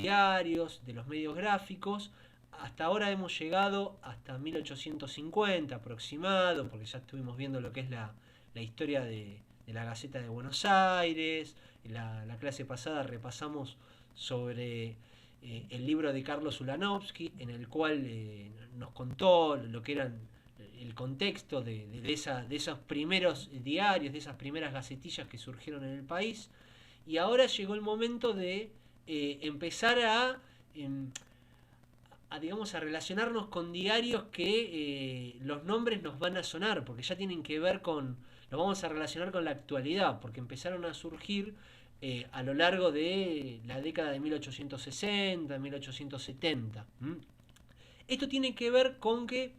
diarios, de los medios gráficos. Hasta ahora hemos llegado hasta 1850 aproximado, porque ya estuvimos viendo lo que es la historia de la Gaceta de Buenos Aires. La clase pasada repasamos sobre el libro de Carlos Ulanovsky, en el cual nos contó lo que eran el contexto de esos primeros diarios, de esas primeras gacetillas que surgieron en el país. Y ahora llegó el momento de empezar digamos, a relacionarnos con diarios que los nombres nos van a sonar, porque ya tienen que ver con, lo vamos a relacionar con la actualidad, porque empezaron a surgir a lo largo de la década de 1860, 1870. Esto tiene que ver con que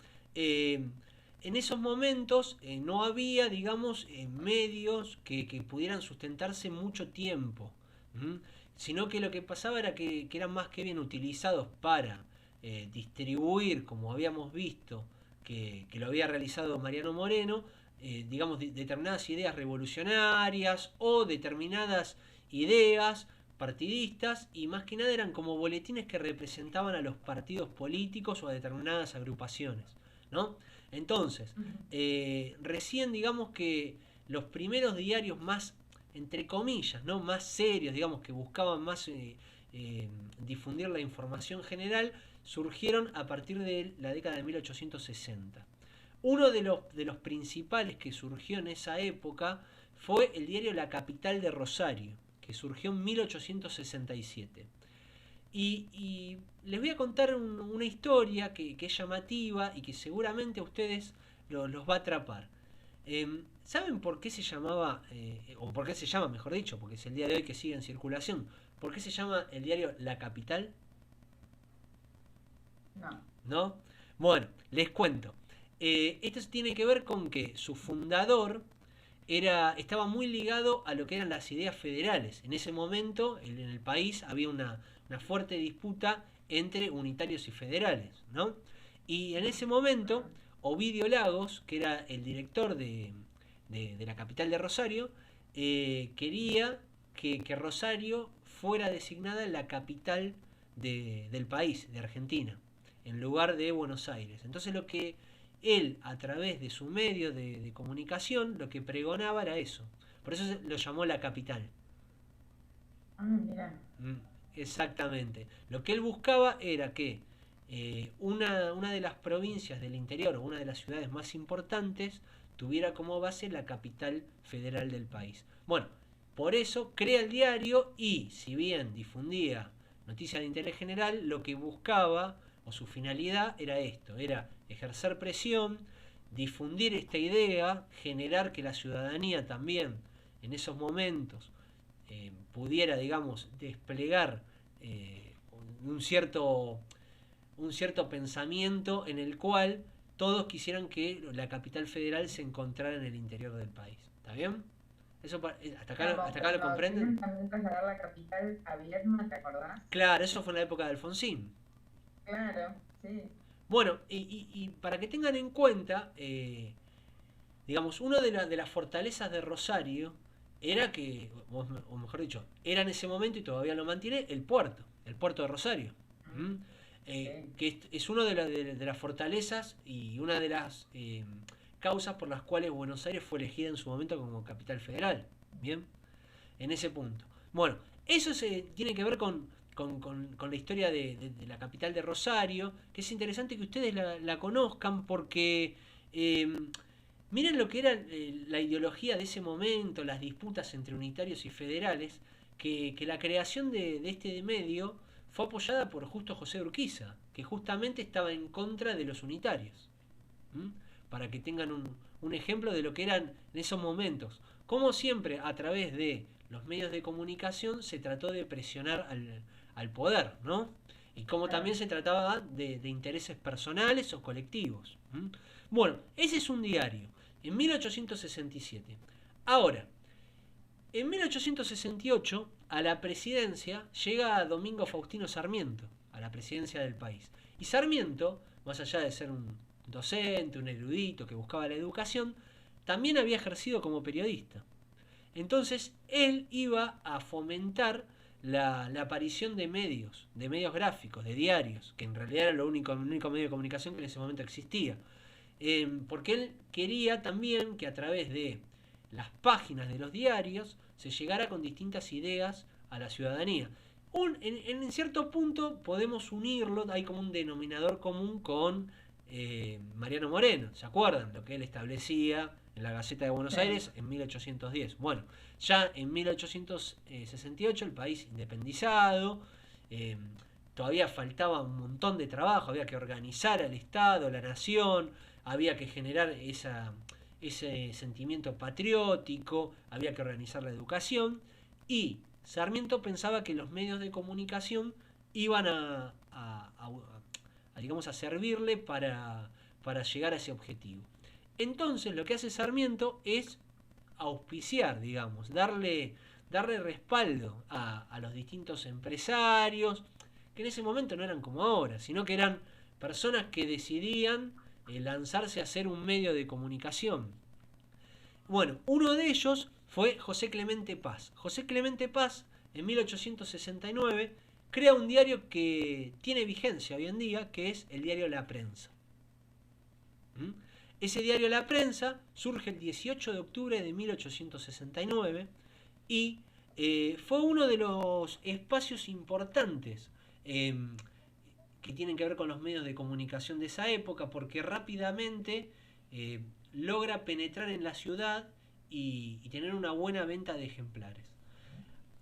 en esos momentos no había, digamos, medios que pudieran sustentarse mucho tiempo, sino que lo que pasaba era que eran más que bien utilizados para distribuir, como habíamos visto, que lo había realizado Mariano Moreno, digamos, determinadas ideas revolucionarias o determinadas ideas partidistas, y más que nada eran como boletines que representaban a los partidos políticos o a determinadas agrupaciones, ¿no? Entonces, recién digamos que los primeros diarios más, entre comillas, ¿no?, más serios, digamos, que buscaban más difundir la información general, surgieron a partir de la década de 1860. Uno de los principales que surgió en esa época fue el diario La Capital de Rosario, que surgió en 1867. Y les voy a contar una historia que es llamativa y que seguramente a ustedes los va a atrapar. ¿Saben por qué se llamaba, o por qué se llama, mejor dicho, porque es el día de hoy que sigue en circulación, por qué se llama el diario La Capital? No. ¿No? Bueno, les cuento. Esto tiene que ver con que su fundador estaba muy ligado a lo que eran las ideas federales. En ese momento, en el país, había una fuerte disputa entre unitarios y federales, ¿no? Y en ese momento, Ovidio Lagos, que era el director de la Capital de Rosario, quería que Rosario fuera designada la capital del país, de Argentina, en lugar de Buenos Aires. Entonces lo que él, a través de su medio de comunicación, lo que pregonaba era eso. Por eso lo llamó la capital. Ah, mira. Mm, Exactamente. Lo que él buscaba era que una de las provincias del interior, o una de las ciudades más importantes, tuviera como base la capital federal del país. Bueno, por eso crea el diario y, si bien difundía noticias de interés general, lo que buscaba, o su finalidad, era esto, era ejercer presión, difundir esta idea, generar que la ciudadanía también, en esos momentos, pudiera, digamos, desplegar eh, un cierto un cierto pensamiento en el cual todos quisieran que la capital federal se encontrara en el interior del país. ¿Está bien? Eso Como hasta acá lo cuando comprenden. quieren también trasladar la capital a Viedma, ¿te acordás? Claro, eso fue en la época de Alfonsín. Claro, sí. Bueno, y para que tengan en cuenta, digamos, una de las fortalezas de Rosario era que, o mejor dicho, era en ese momento y todavía lo mantiene el puerto de Rosario. ¿Mm? Mm, sí. Que es una de las fortalezas y una de las causas por las cuales Buenos Aires fue elegida en su momento como capital federal. Bien, en ese punto. Bueno, eso tiene que ver con la historia de la capital de Rosario, que es interesante que ustedes la conozcan porque miren lo que era la ideología de ese momento, las disputas entre unitarios y federales, que la creación de este medio fue apoyada por Justo José Urquiza, que justamente estaba en contra de los unitarios. ¿Mm? Para que tengan un ejemplo de lo que eran en esos momentos. Como siempre, a través de los medios de comunicación se trató de presionar al poder, ¿no? Y como Claro. también se trataba de intereses personales o colectivos. Bueno, ese es un diario, en 1867. Ahora, en 1868, a la presidencia llega Domingo Faustino Sarmiento, a la presidencia del país. Y Sarmiento, más allá de ser un docente, un erudito que buscaba la educación, también había ejercido como periodista. Entonces, él iba a fomentar la aparición de medios gráficos, de diarios, que en realidad era el único medio de comunicación que en ese momento existía. Porque él quería también que a través de las páginas de los diarios se llegara con distintas ideas a la ciudadanía. En cierto punto podemos unirlo, hay como un denominador común con Mariano Moreno, ¿se acuerdan? Lo que él establecía en la Gaceta de Buenos Aires en 1810. Bueno, ya en 1868 el país independizado, todavía faltaba un montón de trabajo, había que organizar al Estado, la nación, había que generar ese sentimiento patriótico, había que organizar la educación, y Sarmiento pensaba que los medios de comunicación iban digamos, a servirle para llegar a ese objetivo. Entonces lo que hace Sarmiento es auspiciar, digamos, darle respaldo a los distintos empresarios, que en ese momento no eran como ahora, sino que eran personas que decidían lanzarse a hacer un medio de comunicación. Bueno, uno de ellos fue José Clemente Paz. José Clemente Paz, en 1869, crea un diario que tiene vigencia hoy en día, que es el diario La Prensa. Ese diario La Prensa surge el 18 de octubre de 1869 y fue uno de los espacios importantes que tienen que ver con los medios de comunicación de esa época, porque rápidamente logra penetrar en la ciudad y tener una buena venta de ejemplares.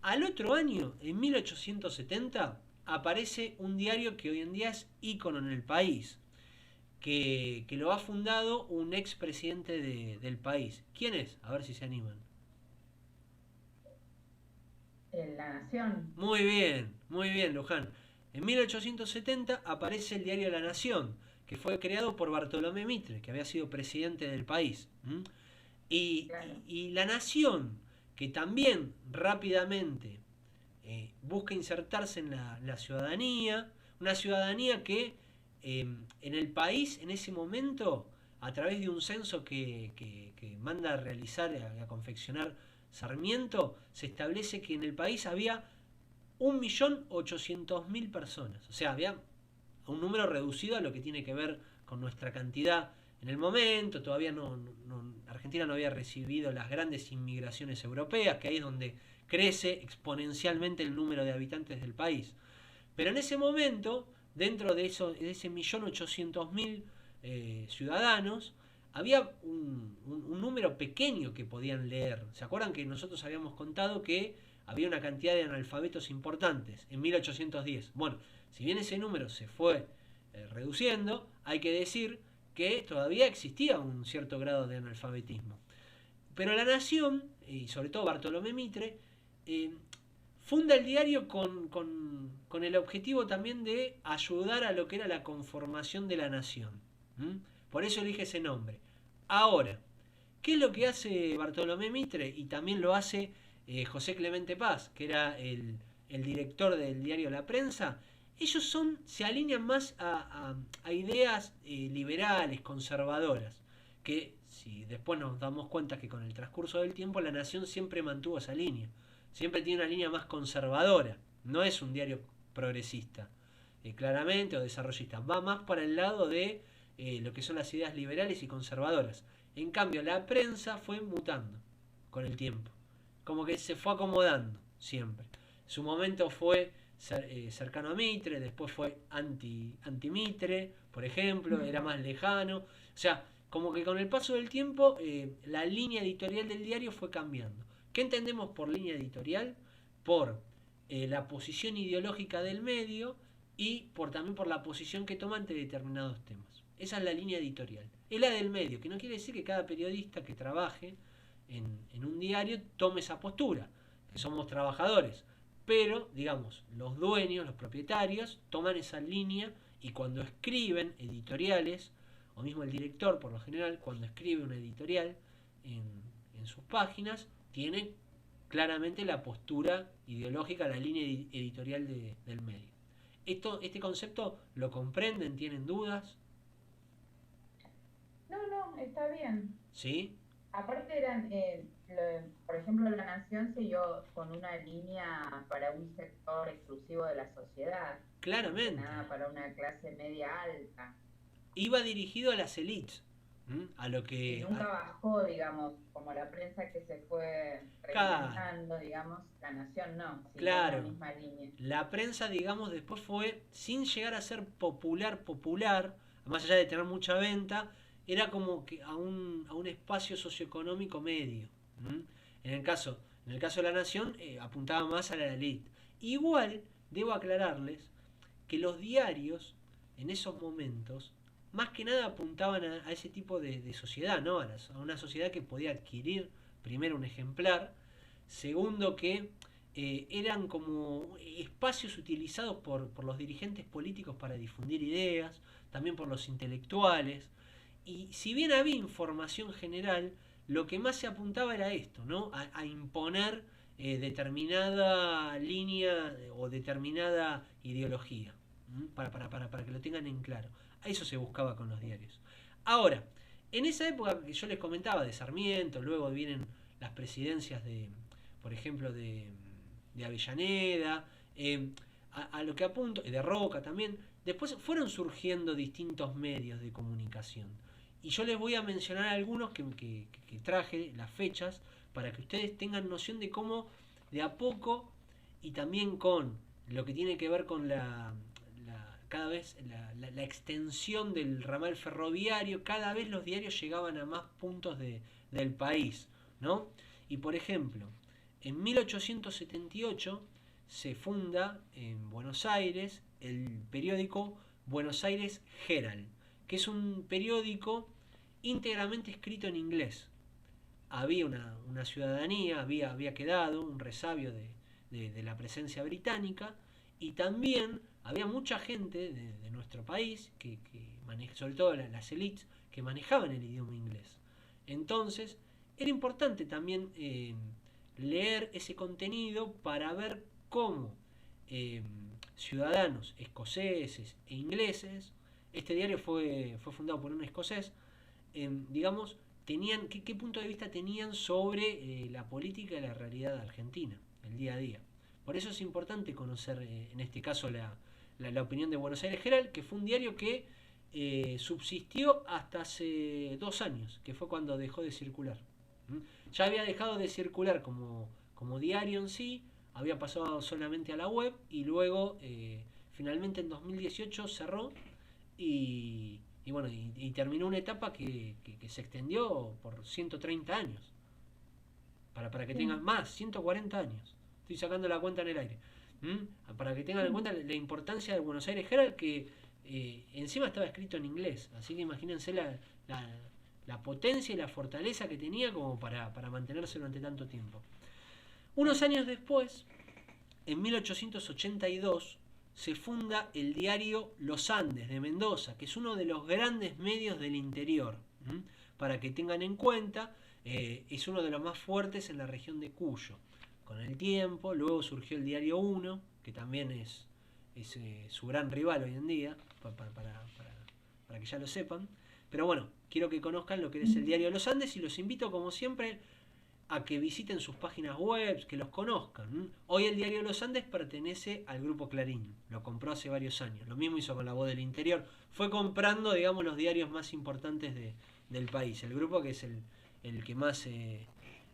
Al otro año, en 1870, aparece un diario que hoy en día es ícono en el país, que lo ha fundado un expresidente del país. ¿Quién es? A ver si se animan. La Nación. Muy bien, Luján. En 1870 aparece el diario La Nación, que fue creado por Bartolomé Mitre, que había sido presidente del país. Y La Nación, que también rápidamente busca insertarse en la ciudadanía, una ciudadanía que en el país en ese momento, a través de un censo que manda a realizar, a confeccionar Sarmiento, se establece que en el país había 1.800.000 personas. O sea, había un número reducido a lo que tiene que ver con nuestra cantidad en el momento. Todavía Argentina no había recibido las grandes inmigraciones europeas, que ahí es donde crece exponencialmente el número de habitantes del país. Pero en ese momento, dentro de ese 1.800.000 ciudadanos, había un número pequeño que podían leer. ¿Se acuerdan que nosotros habíamos contado que había una cantidad de analfabetos importantes en 1810? Bueno, si bien ese número se fue reduciendo, hay que decir que todavía existía un cierto grado de analfabetismo. Pero La Nación, y sobre todo Bartolomé Mitre, funda el diario con el objetivo también de ayudar a lo que era la conformación de la nación. Por eso elige ese nombre. Ahora, ¿qué es lo que hace Bartolomé Mitre? Y también lo hace José Clemente Paz, que era el director del diario La Prensa. Ellos se alinean más a ideas liberales, conservadoras, que si después nos damos cuenta que con el transcurso del tiempo La Nación siempre mantuvo esa línea. Siempre tiene una línea más conservadora. No es un diario progresista, claramente, o desarrollista. Va más para el lado de lo que son las ideas liberales y conservadoras. En cambio, La Prensa fue mutando con el tiempo. Como que se fue acomodando siempre. Su momento fue cercano a Mitre, después fue anti-Mitre, por ejemplo, era más lejano. O sea, como que con el paso del tiempo la línea editorial del diario fue cambiando. ¿Qué entendemos por línea editorial? Por la posición ideológica del medio y también por la posición que toma ante determinados temas. Esa es la línea editorial. Es la del medio, que no quiere decir que cada periodista que trabaje en un diario tome esa postura, que somos trabajadores. Pero, digamos, los dueños, los propietarios, toman esa línea y cuando escriben editoriales, o mismo el director, por lo general, cuando escribe una editorial en sus páginas, tiene claramente la postura ideológica, la línea editorial del medio. ¿Este concepto lo comprenden? ¿Tienen dudas? No, está bien. ¿Sí? Aparte eran por ejemplo, La Nación siguió con una línea para un sector exclusivo de la sociedad, más que Claramente. nada para una clase media alta, Iba dirigido a las élites, a lo y que... nunca bajó, digamos, como la prensa que se fue Claro, reinventando, digamos, La Nación no, siguió en la claro. misma línea. La prensa, digamos, después fue, sin llegar a ser popular, popular, más allá de tener mucha venta, era como que a un espacio socioeconómico medio. ¿M? En el caso, en el caso de La Nación, apuntaba más a la élite. Igual, debo aclararles que los diarios, en esos momentos, más que nada apuntaban a ese tipo de sociedad, ¿no? A una sociedad que podía adquirir, primero, un ejemplar, segundo, que eran como espacios utilizados por los dirigentes políticos para difundir ideas, también por los intelectuales, y si bien había información general, lo que más se apuntaba era esto, ¿no? A imponer determinada línea o determinada ideología, para que lo tengan en claro. A eso se buscaba con los diarios. Ahora, en esa época que yo les comentaba de Sarmiento, luego vienen las presidencias de, por ejemplo, de Avellaneda, a lo que apunto, de Roca también, después fueron surgiendo distintos medios de comunicación. Y yo les voy a mencionar algunos que traje, las fechas, para que ustedes tengan noción de cómo de a poco y también con lo que tiene que ver con cada vez la extensión del ramal ferroviario, cada vez los diarios llegaban a más puntos del país, ¿no? Y por ejemplo, en 1878 se funda en Buenos Aires el periódico Buenos Aires Herald, que es un periódico íntegramente escrito en inglés. Había una ciudadanía, había quedado un resabio de la presencia británica, y también había mucha gente de nuestro país, sobre todo las élites, que manejaban el idioma inglés. Entonces, era importante también leer ese contenido para ver cómo eh, ciudadanos escoceses e ingleses, este diario fue fundado por un escocés, digamos, tenían qué punto de vista tenían sobre la política y la realidad argentina, el día a día. Por eso es importante conocer, en este caso, la opinión de Buenos Aires Herald, que fue un diario que subsistió hasta hace 2 años, que fue cuando dejó de circular. Ya había dejado de circular como diario en sí, había pasado solamente a la web y luego finalmente en 2018 cerró y bueno, y terminó una etapa que se extendió por 130 años. Para que tengan Sí, más, 140 años. Estoy sacando la cuenta en el aire. Para que tengan en sí. cuenta la importancia de Buenos Aires Herald, que encima estaba escrito en inglés. Así que imagínense la, la potencia y la fortaleza que tenía como para mantenerse durante tanto tiempo. Unos años después, en 1882, se funda el diario Los Andes de Mendoza, que es uno de los grandes medios del interior. Para que tengan en cuenta, es uno de los más fuertes en la región de Cuyo. Con el tiempo, luego surgió el diario Uno, que también es su gran rival hoy en día, para que ya lo sepan. Pero bueno, quiero que conozcan lo que es el diario Los Andes y los invito, como siempre, a que visiten sus páginas web, que los conozcan. Hoy el diario Los Andes pertenece al grupo Clarín, lo compró hace varios años. Lo mismo hizo con La Voz del Interior. Fue comprando, digamos, los diarios más importantes del país. El grupo que es el que más,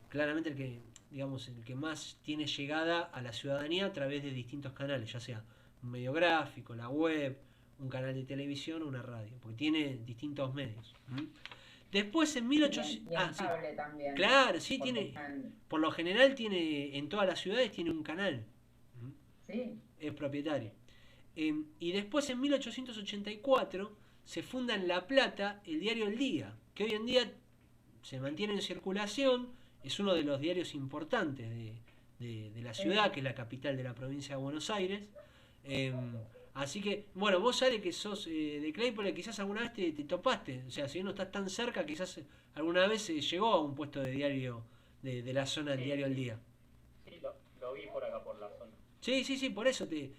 claramente el que más tiene llegada a la ciudadanía a través de distintos canales, ya sea un medio gráfico, la web, un canal de televisión o una radio, porque tiene distintos medios. Después en Y 1800... y Ah, en sí. cable también, Claro, sí, porque tiene... están, Por lo general tiene, en todas las ciudades tiene un canal. sí, Es propietario. Y después en 1884 se funda en La Plata el diario El Día, que hoy en día se mantiene en circulación, es uno de los diarios importantes de la sí. ciudad, que es la capital de la provincia de Buenos Aires. Eh, Así que, bueno, vos, Ale, que sos de Claypole, quizás alguna vez te topaste. O sea, si no estás tan cerca, quizás alguna vez llegó a un puesto de diario de la zona del Sí, diario El Día. sí, lo vi por acá, por la zona. Sí, sí, sí, por eso te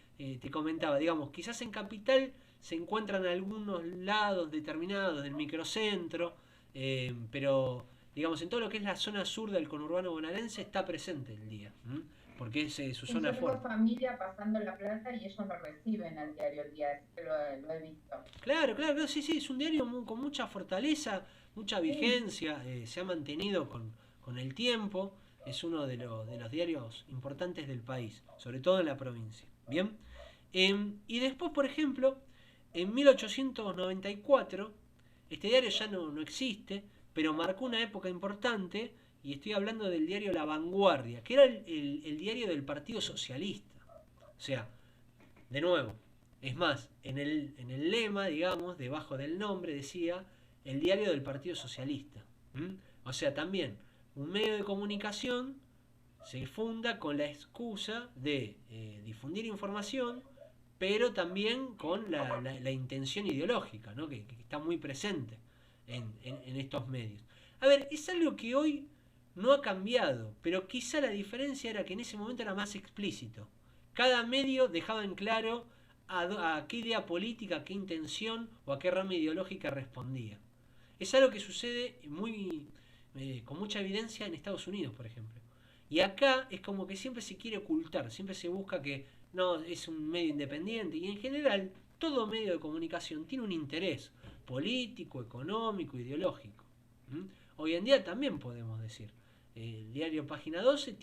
comentaba. Digamos, quizás en Capital se encuentran algunos lados determinados del microcentro, pero digamos, en todo lo que es la zona sur del conurbano bonaerense está presente el día, porque es su Sí, zona yo tengo fuerte. familia pasando La Plata y ellos lo reciben al diario El Día, así que lo he visto. Claro, claro, claro, sí, sí, es un diario con mucha fortaleza, mucha Sí, vigencia, se ha mantenido con el tiempo, es uno de los diarios importantes del país, sobre todo en la provincia. Bien, y después, por ejemplo, en 1894, este diario ya no existe, pero marcó una época importante, y estoy hablando del diario La Vanguardia, que era el diario del Partido Socialista. O sea, de nuevo, es más, en el lema, digamos, debajo del nombre decía el diario del Partido Socialista. O sea, también un medio de comunicación se funda con la excusa de difundir información, pero también con la intención ideológica, ¿no? que está muy presente en estos medios. A ver, es algo que hoy no ha cambiado, pero quizá la diferencia era que en ese momento era más explícito. Cada medio dejaba en claro a qué idea política, a qué intención o a qué rama ideológica respondía. Es algo que sucede con mucha evidencia en Estados Unidos, por ejemplo. Y acá es como que siempre se quiere ocultar, siempre se busca que no es un medio independiente y en general todo medio de comunicación tiene un interés político, económico, ideológico. Hoy en día también podemos decir, el diario Página 12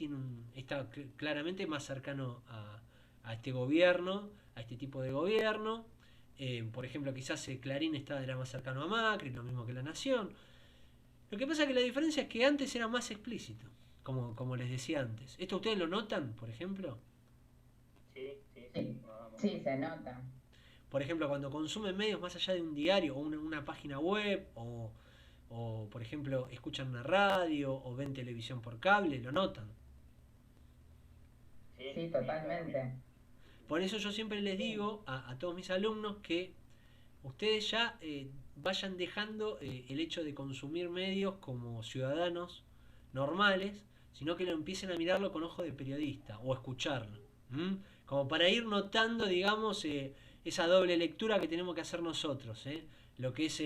está claramente más cercano a este gobierno, a este tipo de gobierno. Por ejemplo, quizás Clarín era más cercano a Macri, lo mismo que La Nación. Lo que pasa es que la diferencia es que antes era más explícito, como les decía antes. ¿Esto ustedes lo notan, por ejemplo? Sí, sí, sí. sí, sí, se nota. Por ejemplo, cuando consumen medios más allá de un diario o una página web o, por ejemplo, escuchan una radio o ven televisión por cable, lo notan. Sí, Sí, sí, claramente. totalmente. Por eso yo siempre les digo a todos mis alumnos que ustedes ya vayan dejando el hecho de consumir medios como ciudadanos normales, sino que lo empiecen a mirarlo con ojo de periodista o escucharlo. Como para ir notando, digamos, esa doble lectura que tenemos que hacer nosotros, lo que es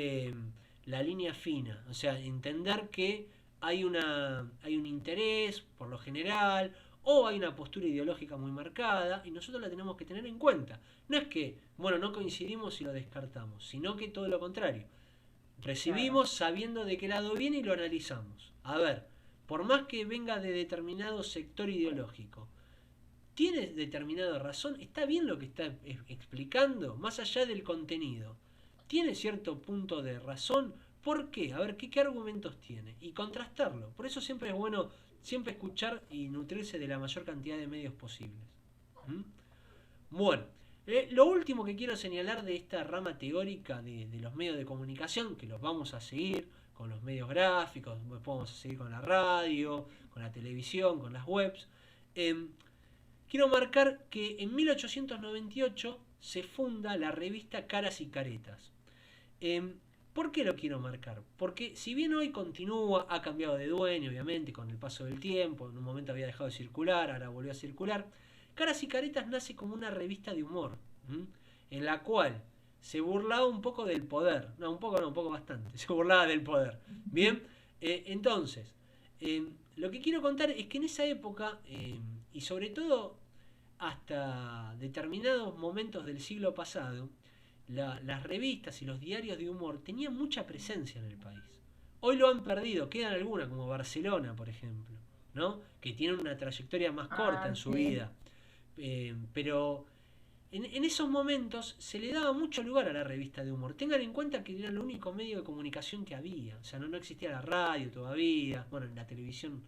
la línea fina, o sea, entender que hay un interés por lo general o hay una postura ideológica muy marcada y nosotros la tenemos que tener en cuenta. No es que, bueno, no coincidimos y lo descartamos, sino que todo lo contrario. Claro. Recibimos sabiendo de qué lado viene y lo analizamos. A ver, por más que venga de determinado sector ideológico, ¿tiene determinada razón? ¿Está bien lo que está explicando? Más allá del contenido. ¿Tiene cierto punto de razón? ¿Por qué? A ver, ¿qué argumentos tiene? Y contrastarlo. Por eso siempre es bueno siempre escuchar y nutrirse de la mayor cantidad de medios posibles. ¿Mm? Bueno, lo último que quiero señalar de esta rama teórica de los medios de comunicación, que los vamos a seguir con los medios gráficos, después vamos a seguir con la radio, con la televisión, con las webs. Quiero marcar que en 1898 se funda la revista Caras y Caretas. ¿Por qué lo quiero marcar? Porque si bien hoy continúa, ha cambiado de dueño, obviamente, con el paso del tiempo, en un momento había dejado de circular, ahora volvió a circular, Caras y Caretas nace como una revista de humor, en la cual se burlaba un poco del poder, un poco bastante, se burlaba del poder. Bien, entonces, lo que quiero contar es que en esa época, y sobre todo hasta determinados momentos del siglo pasado, las revistas y los diarios de humor tenían mucha presencia en el país. Hoy lo han perdido, quedan algunas como Barcelona, por ejemplo, ¿no? Que tienen una trayectoria más corta en Ah, su sí. vida. Pero en esos momentos se le daba mucho lugar a la revista de humor. Tengan en cuenta que era el único medio de comunicación que había. O sea, no existía la radio todavía. Bueno, la televisión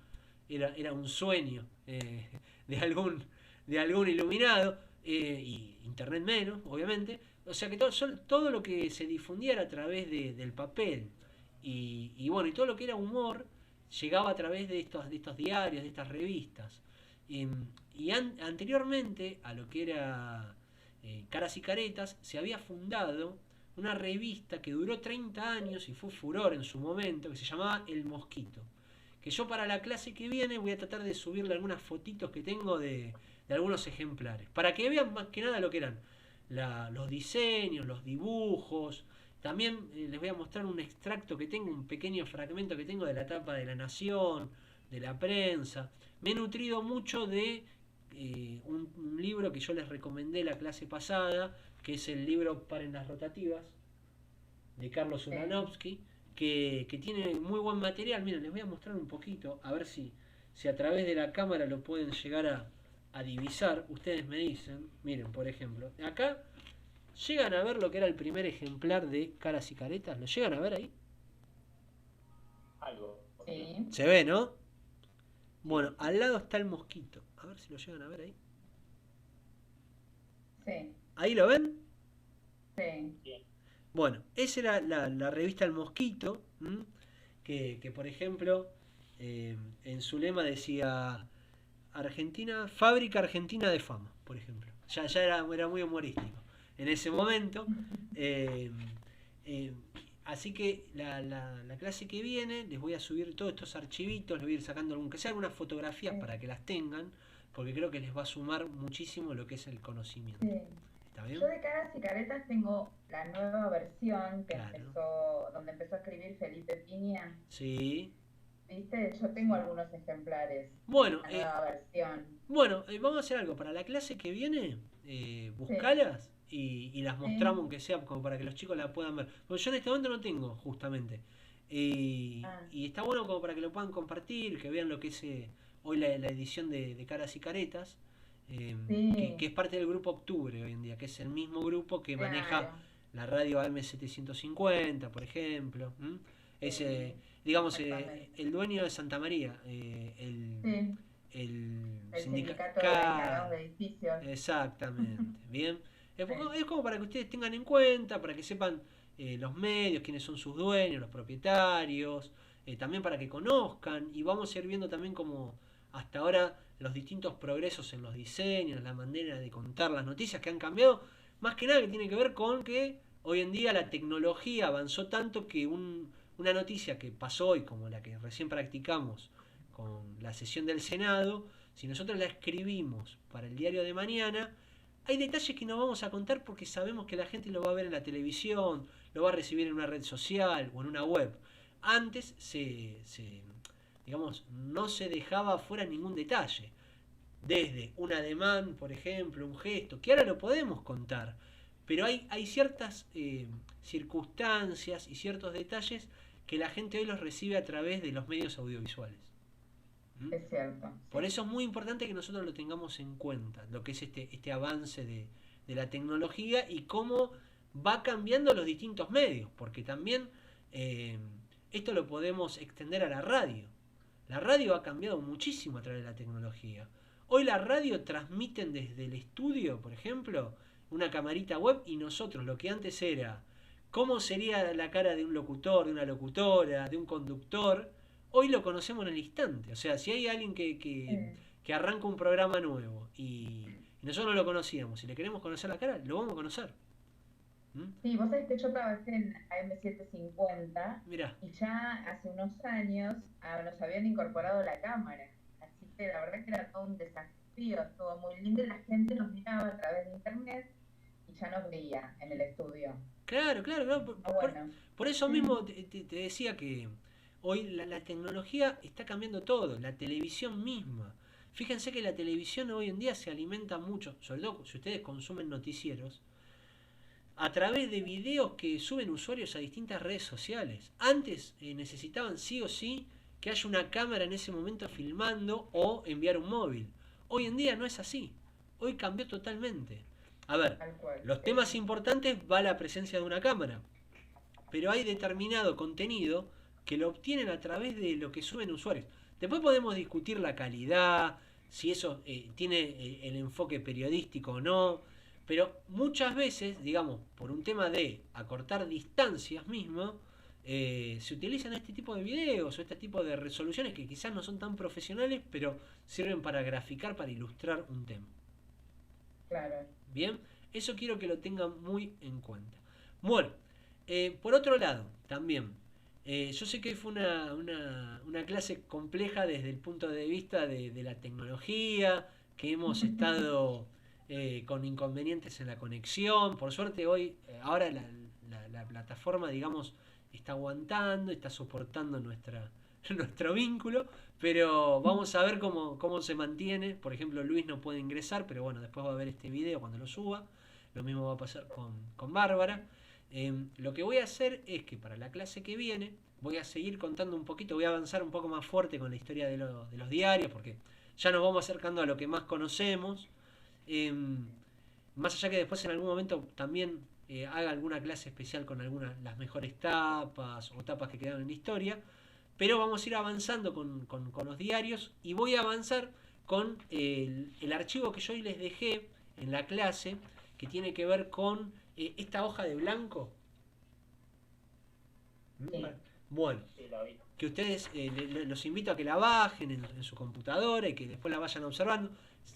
era un sueño de, algún, de algún iluminado. Y internet menos, obviamente. O sea que todo lo que se difundía era a través del papel. Y bueno, y todo lo que era humor llegaba a través de estos diarios, de estas revistas. Y anteriormente a lo que era Caras y Caretas, se había fundado una revista que duró 30 años y fue furor en su momento, que se llamaba El Mosquito. Que yo para la clase que viene voy a tratar de subirle algunas fotitos que tengo de algunos ejemplares. Para que vean más que nada lo que eran los diseños, los dibujos. También les voy a mostrar un extracto que tengo, un pequeño fragmento que tengo de la tapa de La Nación, de la prensa. Me he nutrido mucho de un libro que yo les recomendé la clase pasada, que es el libro Paren las rotativas, de Carlos Uranovsky, que tiene muy buen material. Miren, les voy a mostrar un poquito, a ver si a través de la cámara lo pueden llegar a divisar. Ustedes me dicen, miren, por ejemplo, acá llegan a ver lo que era el primer ejemplar de Caras y Caretas. ¿Lo llegan a ver ahí? Algo. Sí. Se ve, ¿no? Bueno, al lado está el mosquito. A ver si lo llegan a ver ahí. Sí. ¿Ahí lo ven? Sí. Bueno, esa era la revista El Mosquito, que por ejemplo, en su lema decía Argentina, fábrica argentina de fama, por ejemplo. Ya era muy humorístico en ese momento. Así que la clase que viene les voy a subir todos estos archivitos, les voy a ir sacando aunque sea algunas fotografías para que las tengan, porque creo que les va a sumar muchísimo lo que es el conocimiento. Sí. ¿Está bien? Yo de Caras y Caretas tengo la nueva versión que donde empezó a escribir Felipe Piña. Sí. ¿Viste? Yo tengo algunos ejemplares. Bueno, la nueva versión. Bueno, vamos a hacer algo. Para la clase que viene, buscalas y las mostramos, aunque sea como para que los chicos la puedan ver. Porque yo en este momento no tengo, justamente. Y está bueno como para que lo puedan compartir, que vean lo que es hoy la edición de Caras y Caretas, que es parte del grupo Octubre hoy en día, que es el mismo grupo que maneja la radio AM750, por ejemplo. Digamos, el dueño de Santa María, el sindicato de encargados de edificios. Exactamente, bien. Es como para que ustedes tengan en cuenta, para que sepan los medios, quiénes son sus dueños, los propietarios, también para que conozcan, y vamos a ir viendo también como hasta ahora los distintos progresos en los diseños, la manera de contar las noticias que han cambiado, más que nada que tiene que ver con que hoy en día la tecnología avanzó tanto que una noticia que pasó hoy, como la que recién practicamos con la sesión del Senado, si nosotros la escribimos para el diario de mañana, hay detalles que no vamos a contar porque sabemos que la gente lo va a ver en la televisión, lo va a recibir en una red social o en una web. Antes digamos, no se dejaba fuera ningún detalle. Desde un ademán, por ejemplo, un gesto, que ahora lo podemos contar. Pero hay ciertas circunstancias y ciertos detalles que la gente hoy los recibe a través de los medios audiovisuales. Es cierto. Por eso es muy importante que nosotros lo tengamos en cuenta, lo que es este avance de la tecnología y cómo va cambiando los distintos medios, porque también esto lo podemos extender a la radio. La radio ha cambiado muchísimo a través de la tecnología. Hoy la radio transmiten desde el estudio, por ejemplo, una camarita web, y nosotros, lo que antes era cómo sería la cara de un locutor, de una locutora, de un conductor, hoy lo conocemos en el instante. O sea, si hay alguien que arranca un programa nuevo y nosotros no lo conocíamos y le queremos conocer la cara, lo vamos a conocer. Sí, vos sabés que yo trabajé en AM750. Mirá. Y ya hace unos años nos habían incorporado la cámara. Así que la verdad que era todo un desafío, estuvo muy lindo y la gente nos miraba a través de internet y ya nos veía en el estudio. Claro. Por eso mismo te decía que hoy la tecnología está cambiando todo, la televisión misma. Fíjense que la televisión hoy en día se alimenta mucho, sobre todo si ustedes consumen noticieros, a través de videos que suben usuarios a distintas redes sociales. Antes necesitaban sí o sí que haya una cámara en ese momento filmando o enviar un móvil. Hoy en día no es así. Hoy cambió totalmente. A ver, los temas importantes va la presencia de una cámara, pero hay determinado contenido que lo obtienen a través de lo que suben usuarios. Después podemos discutir la calidad, si eso tiene el enfoque periodístico o no, pero muchas veces, digamos, por un tema de acortar distancias mismo, se utilizan este tipo de videos o este tipo de resoluciones que quizás no son tan profesionales, pero sirven para graficar, para ilustrar un tema. Claro. Bien, eso quiero que lo tengan muy en cuenta. Bueno, por otro lado, también, yo sé que fue una clase compleja desde el punto de vista de la tecnología, que hemos estado con inconvenientes en la conexión. Por suerte hoy, ahora la la plataforma, digamos, está aguantando, está soportando nuestro vínculo, pero vamos a ver cómo se mantiene. Por ejemplo, Luis no puede ingresar, pero bueno, después va a ver este video cuando lo suba. Lo mismo va a pasar con Bárbara. Lo que voy a hacer es que para la clase que viene voy a seguir contando un poquito, voy a avanzar un poco más fuerte con la historia de los diarios, porque ya nos vamos acercando a lo que más conocemos. Más allá que después en algún momento también haga alguna clase especial con las mejores tapas o tapas que quedaron en la historia, pero vamos a ir avanzando con los diarios y voy a avanzar con el archivo que yo hoy les dejé en la clase, que tiene que ver con esta hoja de blanco. Sí. Bueno, Sí, la vi. que ustedes los invito a que la bajen en su computadora y que después la vayan observando.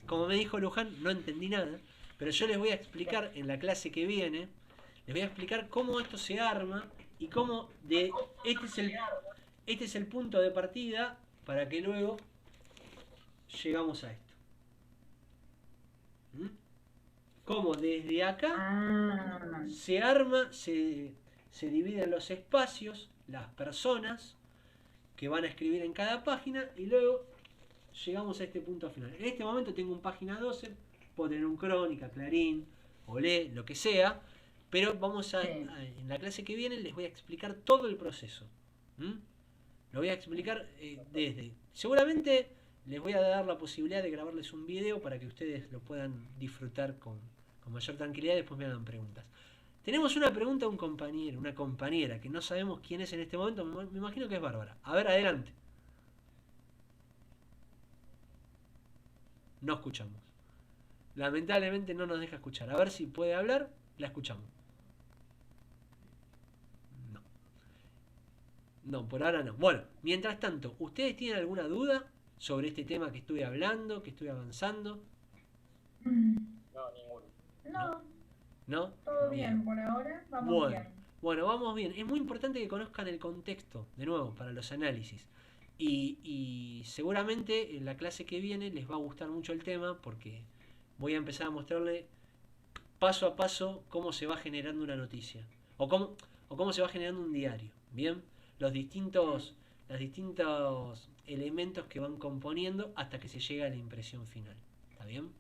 Como me dijo Luján, no entendí nada, pero yo les voy a explicar en la clase que viene, les voy a explicar cómo esto se arma y cómo este es el punto de partida para que luego llegamos a esto. Cómo desde acá se arma, se dividen los espacios, las personas que van a escribir en cada página y luego llegamos a este punto final. En este momento tengo un página 12, puedo tener un Crónica, Clarín, Olé, lo que sea, pero vamos en la clase que viene les voy a explicar todo el proceso. Lo voy a explicar seguramente les voy a dar la posibilidad de grabarles un video para que ustedes lo puedan disfrutar con mayor tranquilidad y después me hagan preguntas. Tenemos una pregunta de un compañero, una compañera, que no sabemos quién es en este momento, me imagino que es Bárbara. A ver, adelante. No escuchamos. Lamentablemente no nos deja escuchar. A ver si puede hablar, la escuchamos. No. No, por ahora no. Bueno, mientras tanto, ¿ustedes tienen alguna duda sobre este tema que estuve hablando, que estuve avanzando? No, ninguno. No, ¿No? todo bien, por ahora vamos bien. Bueno, vamos bien. Es muy importante que conozcan el contexto, de nuevo, para los análisis. Y seguramente en la clase que viene les va a gustar mucho el tema porque voy a empezar a mostrarle paso a paso cómo se va generando una noticia o cómo se va generando un diario. Bien, los distintos elementos que van componiendo hasta que se llega a la impresión final. ¿Está bien?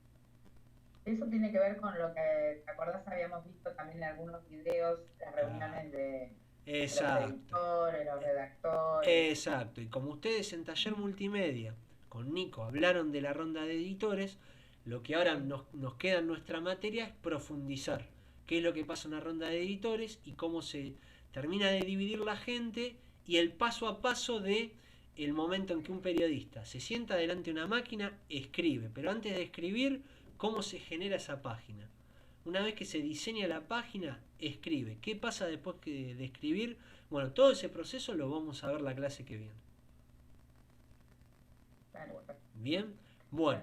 Eso tiene que ver con lo que, ¿te acordás? Habíamos visto también en algunos videos, las reuniones de los editores, los redactores. Exacto. Y como ustedes en Taller Multimedia con Nico hablaron de la ronda de editores, lo que ahora nos queda en nuestra materia es profundizar qué es lo que pasa en una ronda de editores y cómo se termina de dividir la gente y el paso a paso de el momento en que un periodista se sienta delante de una máquina, escribe, pero antes de escribir, cómo se genera esa página. Una vez que se diseña la página, escribe. ¿Qué pasa después de escribir? Bueno, todo ese proceso lo vamos a ver la clase que viene. ¿Bien? Bueno,